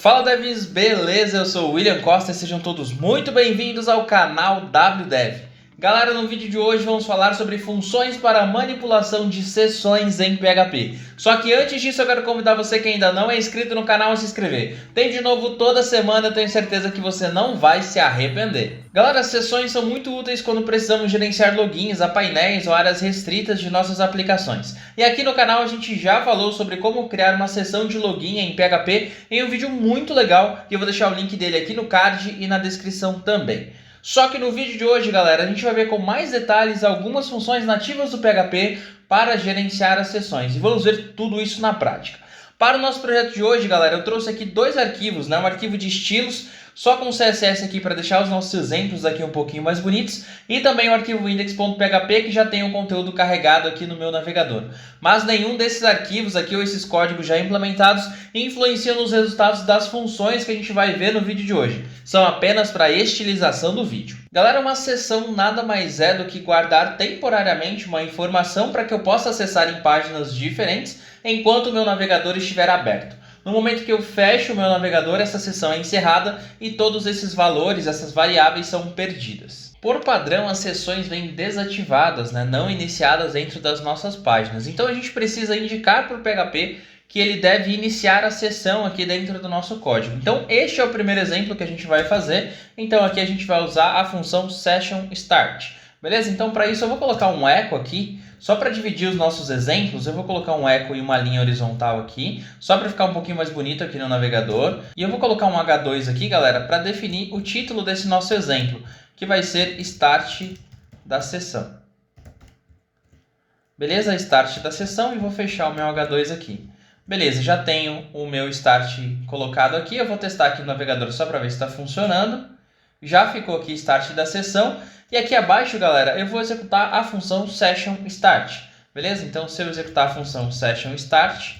Fala devs, beleza? Eu sou o William Costa e sejam todos muito bem-vindos ao canal WDev. Galera, no vídeo de hoje vamos falar sobre funções para manipulação de sessões em PHP. Só que antes disso eu quero convidar você que ainda não é inscrito no canal a se inscrever. Tem de novo toda semana, eu tenho certeza que você não vai se arrepender. Galera, as sessões são muito úteis quando precisamos gerenciar logins a painéis ou áreas restritas de nossas aplicações. E aqui no canal a gente já falou sobre como criar uma sessão de login em PHP em um vídeo muito legal, e eu vou deixar o link dele aqui no card e na descrição também. Só que no vídeo de hoje, galera, a gente vai ver com mais detalhes algumas funções nativas do PHP para gerenciar as sessões. E vamos ver tudo isso na prática. Para o nosso projeto de hoje, galera, eu trouxe aqui dois arquivos, um arquivo de estilos, só com CSS aqui para deixar os nossos exemplos aqui um pouquinho mais bonitos, e também o arquivo index.php que já tem o conteúdo carregado aqui no meu navegador. Mas nenhum desses arquivos aqui ou esses códigos já implementados influenciam nos resultados das funções que a gente vai ver no vídeo de hoje. São apenas para estilização do vídeo. Galera, uma sessão nada mais é do que guardar temporariamente uma informação para que eu possa acessar em páginas diferentes enquanto o meu navegador estiver aberto. No momento que eu fecho o meu navegador, essa sessão é encerrada e todos esses valores, essas variáveis são perdidas. Por padrão, as sessões vêm desativadas, não iniciadas dentro das nossas páginas. Então a gente precisa indicar para o PHP que ele deve iniciar a sessão aqui dentro do nosso código. Então este é o primeiro exemplo que a gente vai fazer. Então aqui a gente vai usar a função sessionStart. Beleza? Então para isso eu vou colocar um echo aqui. Só para dividir os nossos exemplos, eu vou colocar um echo e uma linha horizontal aqui, só para ficar um pouquinho mais bonito aqui no navegador. E eu vou colocar um H2 aqui, galera, para definir o título desse nosso exemplo, que vai ser Start da sessão. Beleza? Start da sessão, e vou fechar o meu H2 aqui. Beleza, já tenho o meu Start colocado aqui, eu vou testar aqui no navegador só para ver se está funcionando. Já ficou aqui Start da sessão. E aqui abaixo, galera, eu vou executar a função sessionStart, beleza? Então, se eu executar a função sessionStart,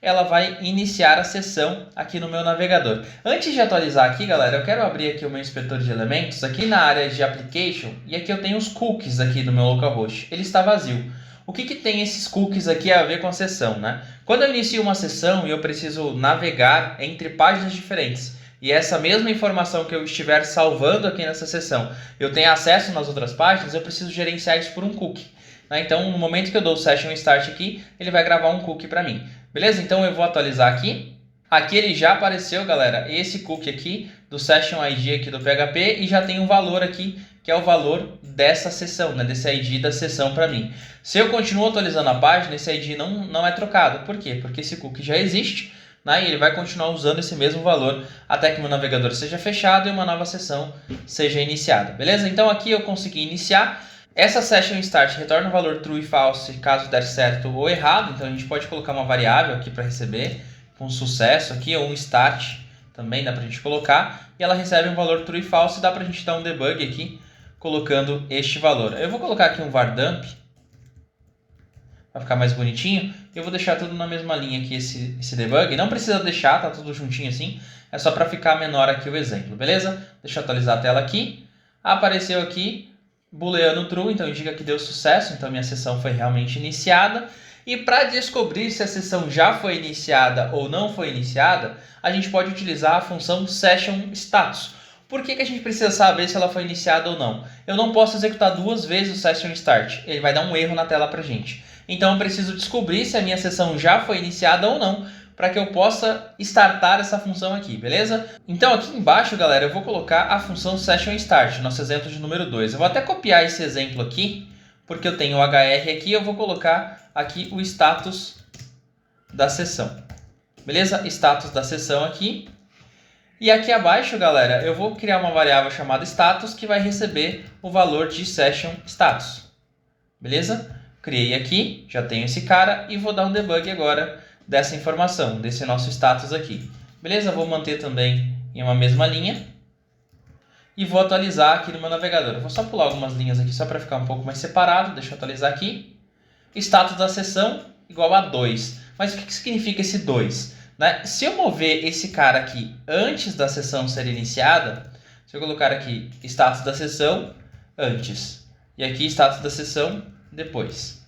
ela vai iniciar a sessão aqui no meu navegador. Antes de atualizar aqui, galera, eu quero abrir aqui o meu inspetor de elementos, aqui na área de Application, e aqui eu tenho os cookies aqui do meu localhost. Ele está vazio. O que tem esses cookies aqui a ver com a sessão, Quando eu inicio uma sessão e eu preciso navegar entre páginas diferentes, e essa mesma informação que eu estiver salvando aqui nessa sessão, eu tenho acesso nas outras páginas, eu preciso gerenciar isso por um cookie. Então, no momento que eu dou o sessionStart aqui, ele vai gravar um cookie para mim. Beleza? Então, eu vou atualizar aqui. Aqui ele já apareceu, galera, esse cookie aqui do Session ID aqui do PHP, e já tem um valor aqui, que é o valor dessa sessão, desse ID da sessão para mim. Se eu continuo atualizando a página, esse ID não é trocado. Por quê? Porque esse cookie já existe. E ele vai continuar usando esse mesmo valor até que meu navegador seja fechado e uma nova sessão seja iniciada. Beleza? Então aqui eu consegui iniciar. Essa sessionStart retorna o valor true e false caso der certo ou errado. Então a gente pode colocar uma variável aqui para receber com sucesso aqui, ou um start também dá para a gente colocar. E ela recebe um valor true e false, e dá para a gente dar um debug aqui colocando este valor. Eu vou colocar aqui um var_dump para ficar mais bonitinho. Eu vou deixar tudo na mesma linha aqui esse debug. Não precisa deixar, tá tudo juntinho assim. É só para ficar menor aqui o exemplo, beleza? Deixa eu atualizar a tela aqui. Apareceu aqui booleano true, então indica que deu sucesso. Então minha sessão foi realmente iniciada. E para descobrir se a sessão já foi iniciada ou não foi iniciada, a gente pode utilizar a função sessionStatus. Por que a gente precisa saber se ela foi iniciada ou não? Eu não posso executar duas vezes o sessionStart. Ele vai dar um erro na tela para a gente. Então eu preciso descobrir se a minha sessão já foi iniciada ou não, para que eu possa startar essa função aqui, beleza? Então aqui embaixo, galera, eu vou colocar a função sessionStart, nosso exemplo de número 2. Eu vou até copiar esse exemplo aqui, porque eu tenho o HR aqui, eu vou colocar aqui o status da sessão. Beleza? Status da sessão aqui. E aqui abaixo, galera, eu vou criar uma variável chamada status que vai receber o valor de sessionStatus. Beleza? Criei aqui, já tenho esse cara, e vou dar um debug agora dessa informação, desse nosso status aqui. Beleza? Vou manter também em uma mesma linha. E vou atualizar aqui no meu navegador. Eu vou só pular algumas linhas aqui só para ficar um pouco mais separado. Deixa eu atualizar aqui. Status da sessão igual a 2. Mas o que significa esse 2? Se eu mover esse cara aqui antes da sessão ser iniciada, se eu colocar aqui status da sessão antes, e aqui status da sessão depois.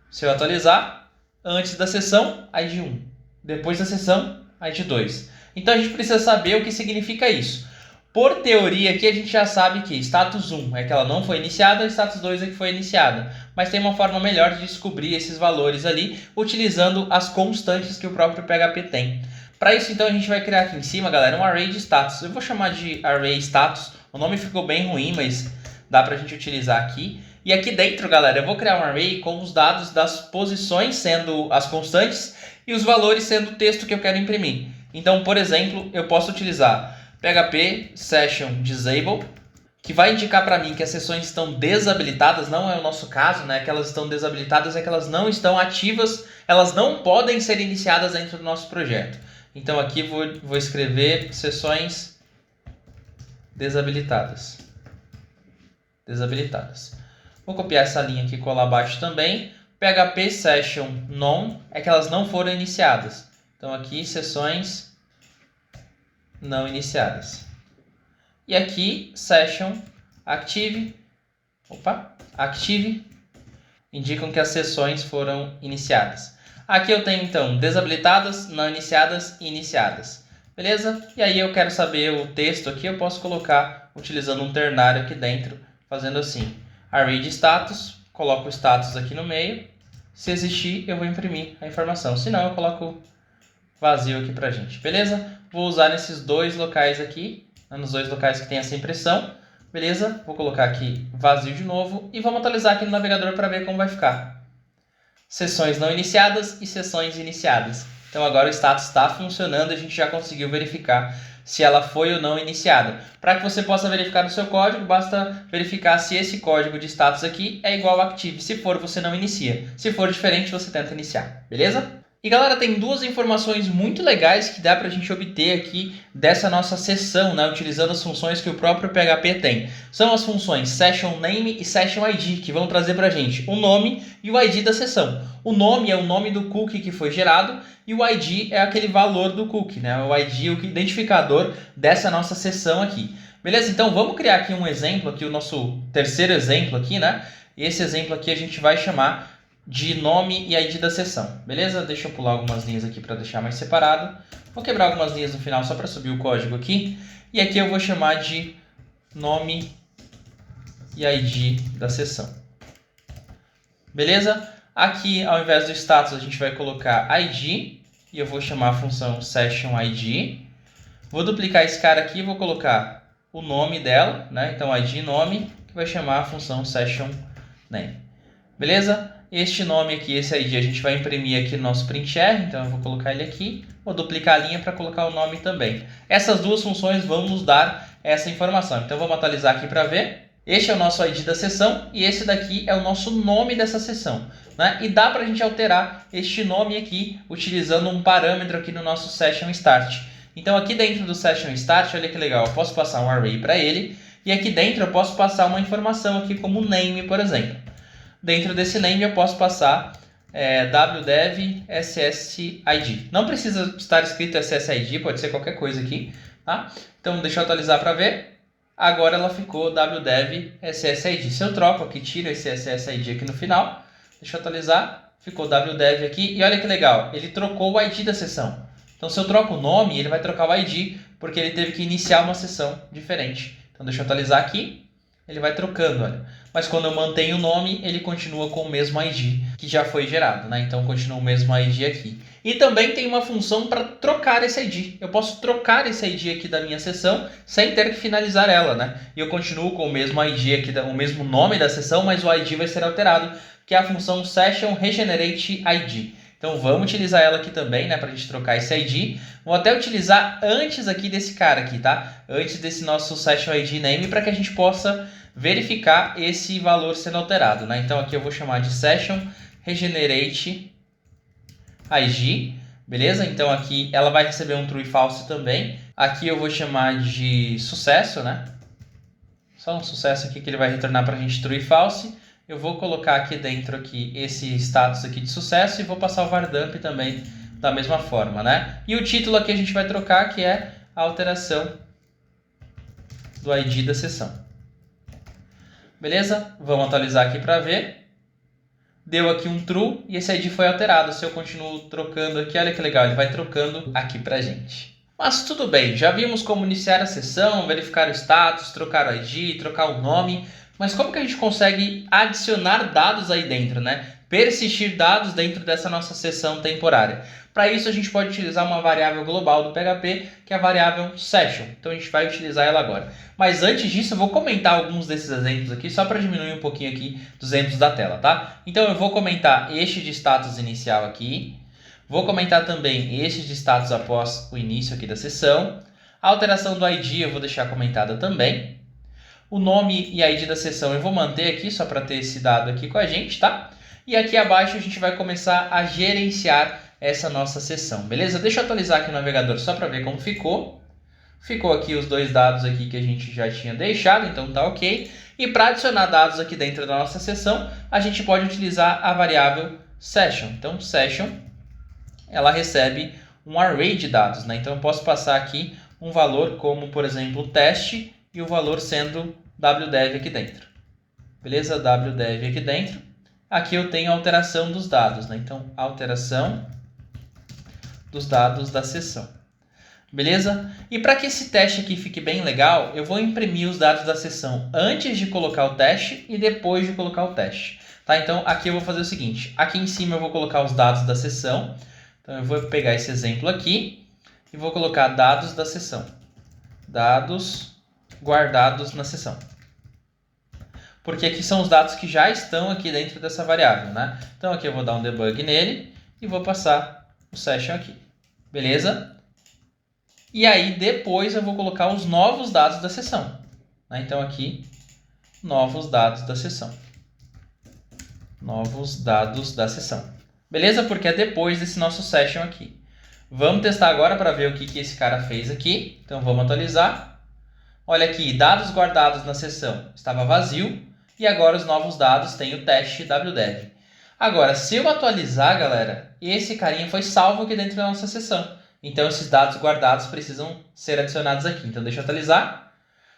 Se eu atualizar, antes da sessão, ID 1. Depois da sessão, ID 2. Então a gente precisa saber o que significa isso. Por teoria aqui a gente já sabe que status 1 é que ela não foi iniciada, status 2 é que foi iniciada. Mas tem uma forma melhor de descobrir esses valores ali, utilizando as constantes que o próprio PHP tem. Para isso então a gente vai criar aqui em cima, galera, um array de status. Eu vou chamar de array status, o nome ficou bem ruim, mas dá para a gente utilizar aqui. E aqui dentro, galera, eu vou criar um array com os dados das posições sendo as constantes e os valores sendo o texto que eu quero imprimir. Então, por exemplo, eu posso utilizar PHP Session Disable, que vai indicar para mim que as sessões estão desabilitadas, não é o nosso caso, né? Que elas estão desabilitadas, é que elas não estão ativas, elas não podem ser iniciadas dentro do nosso projeto. Então aqui vou escrever sessões desabilitadas. Vou copiar essa linha aqui e colar abaixo também. PHP Session None é que elas não foram iniciadas. Então aqui sessões não iniciadas. E aqui Session Active, Active indicam que as sessões foram iniciadas. Aqui eu tenho então desabilitadas, não iniciadas e iniciadas. Beleza? E aí eu quero saber o texto aqui, eu posso colocar utilizando um ternário aqui dentro, fazendo assim. Array de status, coloco o status aqui no meio. Se existir, eu vou imprimir a informação. Se não, eu coloco vazio aqui pra gente. Beleza? Vou usar nesses dois locais aqui, nos dois locais que tem essa impressão. Beleza? Vou colocar aqui vazio de novo e vamos atualizar aqui no navegador para ver como vai ficar. Sessões não iniciadas e sessões iniciadas. Então agora o status está funcionando e a gente já conseguiu verificar se ela foi ou não iniciada. Para que você possa verificar no seu código, basta verificar se esse código de status aqui é igual ao active. Se for, você não inicia. Se for diferente, você tenta iniciar. Beleza? E galera, tem duas informações muito legais que dá para a gente obter aqui dessa nossa sessão, né, utilizando as funções que o próprio PHP tem. São as funções Session Name e Session ID, que vão trazer para a gente o nome e o ID da sessão. O nome é o nome do cookie que foi gerado e o ID é aquele valor do cookie, né, o ID é o identificador dessa nossa sessão aqui. Beleza? Então vamos criar aqui um exemplo, aqui o nosso terceiro exemplo aqui, né? E esse exemplo aqui a gente vai chamar de nome e ID da sessão, beleza? Deixa eu pular algumas linhas aqui para deixar mais separado. Vou quebrar algumas linhas no final só para subir o código aqui. E aqui eu vou chamar de nome e ID da sessão. Beleza? Aqui, ao invés do status, a gente vai colocar ID. E eu vou chamar a função SessionID. Vou duplicar esse cara aqui e vou colocar o nome dela, né? Então, ID nome, que vai chamar a função SessionName. Beleza? Este nome aqui, esse ID, a gente vai imprimir aqui no nosso printrr, então eu vou colocar ele aqui, vou duplicar a linha para colocar o nome também. Essas duas funções vão nos dar essa informação, então vamos atualizar aqui para ver. Este é o nosso ID da sessão e esse daqui é o nosso nome dessa sessão, né? E dá para a gente alterar este nome aqui utilizando um parâmetro aqui no nosso Session Start. Então aqui dentro do Session Start, olha que legal, eu posso passar um array para ele e aqui dentro eu posso passar uma informação aqui como name, por exemplo. Dentro desse name eu posso passar wdev ssid. Não precisa estar escrito ssid, pode ser qualquer coisa aqui. Tá? Então deixa eu atualizar para ver. Agora ela ficou wdev ssid. Se eu troco aqui, tiro esse ssid aqui no final. Deixa eu atualizar. Ficou wdev aqui. E olha que legal, ele trocou o ID da sessão. Então se eu troco o nome, ele vai trocar o ID, porque ele teve que iniciar uma sessão diferente. Então deixa eu atualizar aqui. Ele vai trocando, olha. Mas quando eu mantenho o nome, ele continua com o mesmo ID que já foi gerado, né? Então continua o mesmo ID aqui. E também tem uma função para trocar esse ID. Eu posso trocar esse ID aqui da minha sessão sem ter que finalizar ela, né? E eu continuo com o mesmo ID aqui, o mesmo nome da sessão, mas o ID vai ser alterado, que é a função Session Regenerate ID. Então vamos utilizar ela aqui também, né, para a gente trocar esse ID. Vou até utilizar antes aqui desse cara aqui, tá? Antes desse nosso Session ID Name, para que a gente possa verificar esse valor sendo alterado, né? Então aqui eu vou chamar de Session Regenerate ID, beleza? Então aqui ela vai receber um true e false também. Aqui eu vou chamar de sucesso, né? Só um sucesso aqui que ele vai retornar para a gente true e false. Eu vou colocar aqui dentro aqui esse status aqui de sucesso e vou passar o var_dump também da mesma forma, né? E o título aqui a gente vai trocar, que é a alteração do ID da sessão. Beleza? Vamos atualizar aqui para ver. Deu aqui um true e esse ID foi alterado. Se eu continuo trocando aqui, olha que legal, ele vai trocando aqui pra gente. Mas tudo bem, já vimos como iniciar a sessão, verificar o status, trocar o ID, trocar o nome, mas como que a gente consegue adicionar dados aí dentro, né? Persistir dados dentro dessa nossa sessão temporária. Para isso a gente pode utilizar uma variável global do PHP, que é a variável session. Então a gente vai utilizar ela agora. Mas antes disso eu vou comentar alguns desses exemplos aqui, só para diminuir um pouquinho aqui dos exemplos da tela, tá? Então eu vou comentar este de status inicial aqui. Vou comentar também este de status após o início aqui da sessão. A alteração do ID eu vou deixar comentada também. O nome e ID da sessão eu vou manter aqui, só para ter esse dado aqui com a gente, tá? E aqui abaixo a gente vai começar a gerenciar essa nossa sessão, beleza? Deixa eu atualizar aqui o navegador só para ver como ficou. Ficou aqui os dois dados aqui que a gente já tinha deixado, então tá ok. E para adicionar dados aqui dentro da nossa sessão, a gente pode utilizar a variável session. Então, session, ela recebe um array de dados, né? Então, eu posso passar aqui um valor como, por exemplo, teste e o valor sendo wdev aqui dentro. Beleza? Wdev aqui dentro. Aqui eu tenho a alteração dos dados, né? Então, alteração dos dados da sessão. Beleza? E para que esse teste aqui fique bem legal, eu vou imprimir os dados da sessão antes de colocar o teste e depois de colocar o teste. Tá? Então, aqui eu vou fazer o seguinte. Aqui em cima eu vou colocar os dados da sessão. Então, eu vou pegar esse exemplo aqui e vou colocar dados da sessão. Dados guardados na sessão. Porque aqui são os dados que já estão aqui dentro dessa variável, né? Então, aqui eu vou dar um debug nele e vou passar o session aqui. Beleza? E aí, depois eu vou colocar os novos dados da sessão. Então, aqui, novos dados da sessão. Novos dados da sessão. Beleza? Porque é depois desse nosso session aqui. Vamos testar agora para ver o que esse cara fez aqui. Então, vamos atualizar. Olha aqui, dados guardados na sessão estava vazio. E agora os novos dados têm o teste wdev. Agora, se eu atualizar, galera, esse carinha foi salvo aqui dentro da nossa sessão. Então, esses dados guardados precisam ser adicionados aqui. Então, deixa eu atualizar.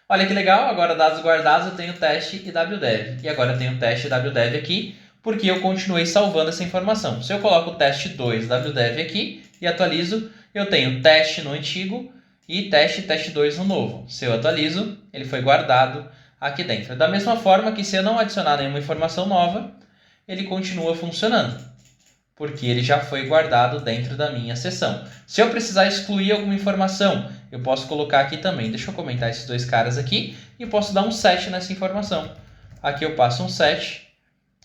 Olha que legal, agora dados guardados eu tenho teste e wdev. E agora eu tenho teste wdev aqui, porque eu continuei salvando essa informação. Se eu coloco o teste 2 wdev aqui e atualizo, eu tenho teste no antigo e teste 2 no novo. Se eu atualizo, ele foi guardado aqui dentro. Da mesma forma que se eu não adicionar nenhuma informação nova, ele continua funcionando, porque ele já foi guardado dentro da minha sessão. Se eu precisar excluir alguma informação, eu posso colocar aqui também. Deixa eu comentar esses dois caras aqui e posso dar um set nessa informação. Aqui eu passo um set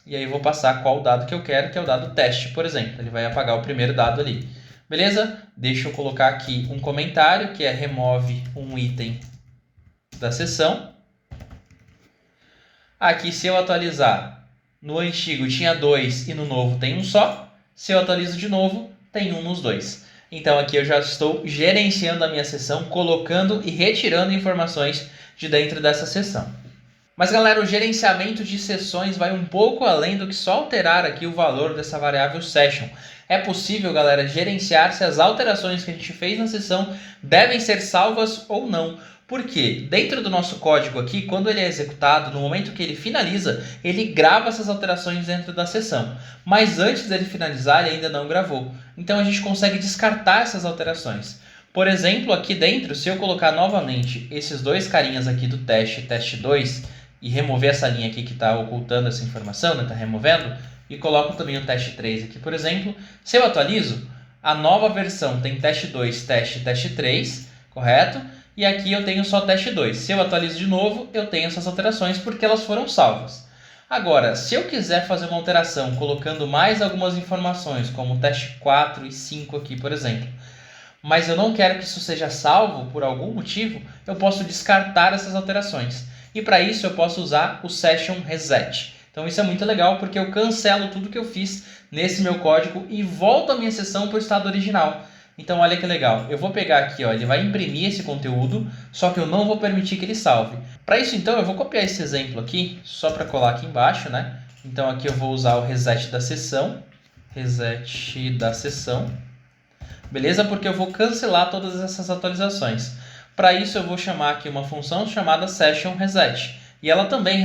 e aí vou passar qual dado que eu quero, que é o dado teste, por exemplo. Ele vai apagar o primeiro dado ali. Beleza? Deixa eu colocar aqui um comentário, que é remove um item da sessão. Aqui, se eu atualizar, no antigo tinha 2 e no novo tem um só. Se eu atualizo de novo, tem um nos dois. Então aqui eu já estou gerenciando a minha sessão, colocando e retirando informações de dentro dessa sessão. Mas galera, o gerenciamento de sessões vai um pouco além do que só alterar aqui o valor dessa variável session. É possível, galera, gerenciar se as alterações que a gente fez na sessão devem ser salvas ou não. Porque dentro do nosso código aqui, quando ele é executado, no momento que ele finaliza, ele grava essas alterações dentro da sessão. Mas antes dele finalizar, ele ainda não gravou. Então a gente consegue descartar essas alterações. Por exemplo, aqui dentro, se eu colocar novamente esses dois carinhas aqui do teste 2, e remover essa linha aqui que está ocultando essa informação, né, está removendo, e coloco também o teste 3 aqui, por exemplo, se eu atualizo, a nova versão tem teste 2, teste 3, correto? E aqui eu tenho só teste 2. Se eu atualizo de novo, eu tenho essas alterações porque elas foram salvas. Agora, se eu quiser fazer uma alteração colocando mais algumas informações, como teste 4 e 5 aqui, por exemplo, mas eu não quero que isso seja salvo por algum motivo, eu posso descartar essas alterações. E para isso eu posso usar o session reset. Então isso é muito legal porque eu cancelo tudo que eu fiz nesse meu código e volto a minha sessão para o estado original. Então olha que legal, eu vou pegar aqui, ó, ele vai imprimir esse conteúdo, só que eu não vou permitir que ele salve. Para isso então eu vou copiar esse exemplo aqui, só para colar aqui embaixo, né? Então aqui eu vou usar o reset da sessão, beleza? Porque eu vou cancelar todas essas atualizações. Para isso eu vou chamar aqui uma função chamada session reset. E ela também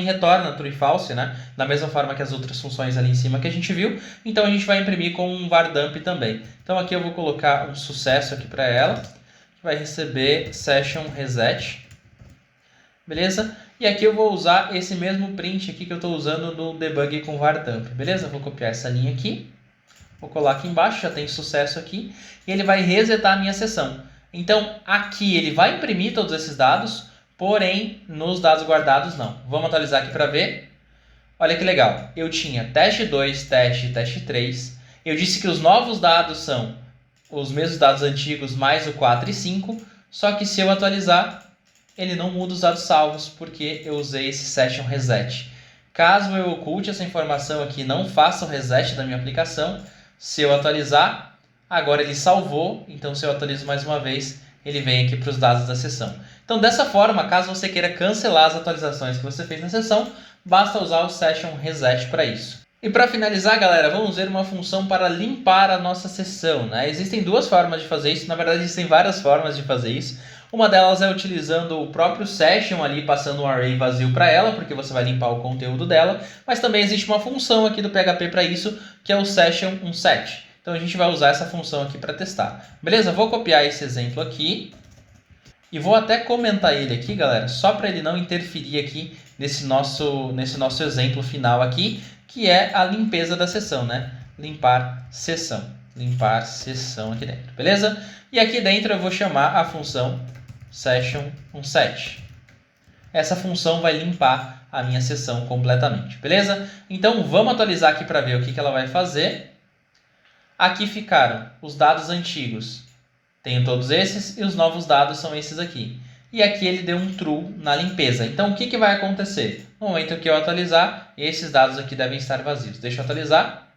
retorna true e false, né? Da mesma forma que as outras funções ali em cima que a gente viu. Então a gente vai imprimir com um var dump também. Então aqui eu vou colocar um sucesso aqui para ela, que vai receber session reset. Beleza? E aqui eu vou usar esse mesmo print aqui que eu estou usando no debug com var dump. Beleza? Vou copiar essa linha aqui. Vou colar aqui embaixo, já tem sucesso aqui. E ele vai resetar a minha sessão. Então aqui ele vai imprimir todos esses dados, porém nos dados guardados não. Vamos atualizar aqui para ver. Olha que legal. Eu tinha teste 2, teste e teste 3. Eu disse que os novos dados são os mesmos dados antigos mais o 4 e 5. Só que se eu atualizar, ele não muda os dados salvos porque eu usei esse session reset. Caso eu oculte essa informação aqui e não faça o reset da minha aplicação, se eu atualizar, agora ele salvou, então se eu atualizo mais uma vez, ele vem aqui para os dados da sessão. Então dessa forma, caso você queira cancelar as atualizações que você fez na sessão, basta usar o session reset para isso. E para finalizar, galera, vamos ver uma função para limpar a nossa sessão, né? Existem duas formas de fazer isso, na verdade existem várias formas de fazer isso. Uma delas é utilizando o próprio session ali, passando um array vazio para ela, porque você vai limpar o conteúdo dela. Mas também existe uma função aqui do PHP para isso, que é o session onSet. Então a gente vai usar essa função aqui para testar. Beleza? Vou copiar esse exemplo aqui. E vou até comentar ele aqui, galera, só para ele não interferir aqui nesse nosso exemplo final aqui, que é a limpeza da sessão, né? Limpar sessão. Limpar sessão aqui dentro, beleza? E aqui dentro eu vou chamar a função session onSet. Essa função vai limpar a minha sessão completamente, beleza? Então vamos atualizar aqui para ver o que ela vai fazer. Aqui ficaram os dados antigos. Tenho todos esses e os novos dados são esses aqui. E aqui ele deu um true na limpeza. Então o que vai acontecer? No momento que eu atualizar, esses dados aqui devem estar vazios. Deixa eu atualizar.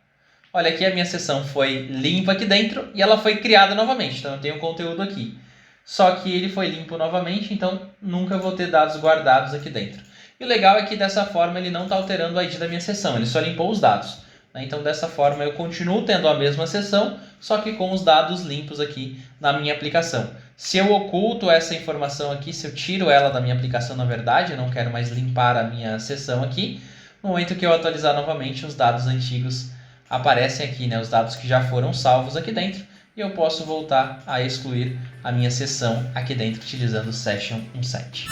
Olha aqui, a minha sessão foi limpa aqui dentro e ela foi criada novamente. Então eu tenho o conteúdo aqui. Só que ele foi limpo novamente, então nunca vou ter dados guardados aqui dentro. E o legal é que dessa forma ele não está alterando o ID da minha sessão, ele só limpou os dados. Então dessa forma eu continuo tendo a mesma sessão, só que com os dados limpos aqui na minha aplicação. Se eu oculto essa informação aqui, se eu tiro ela da minha aplicação na verdade, eu não quero mais limpar a minha sessão aqui, no momento que eu atualizar novamente, os dados antigos aparecem aqui, né? Os dados que já foram salvos aqui dentro. E eu posso voltar a excluir a minha sessão aqui dentro utilizando o session onSet.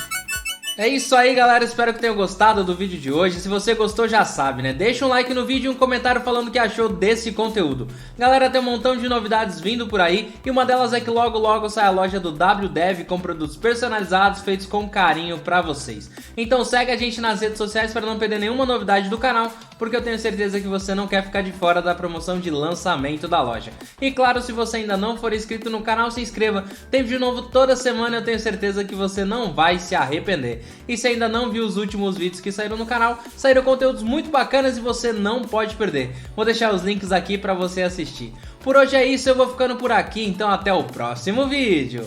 É isso aí, galera, espero que tenham gostado do vídeo de hoje. Se você gostou, já sabe, né? Deixa um like no vídeo e um comentário falando o que achou desse conteúdo. Galera, tem um montão de novidades vindo por aí e uma delas é que logo logo sai a loja do WDev com produtos personalizados feitos com carinho pra vocês. Então segue a gente nas redes sociais para não perder nenhuma novidade do canal, porque eu tenho certeza que você não quer ficar de fora da promoção de lançamento da loja. E claro, se você ainda não for inscrito no canal, se inscreva. Tem vídeo novo toda semana e eu tenho certeza que você não vai se arrepender. E se ainda não viu os últimos vídeos que saíram no canal, saíram conteúdos muito bacanas e você não pode perder. Vou deixar os links aqui para você assistir. Por hoje é isso, eu vou ficando por aqui, então até o próximo vídeo.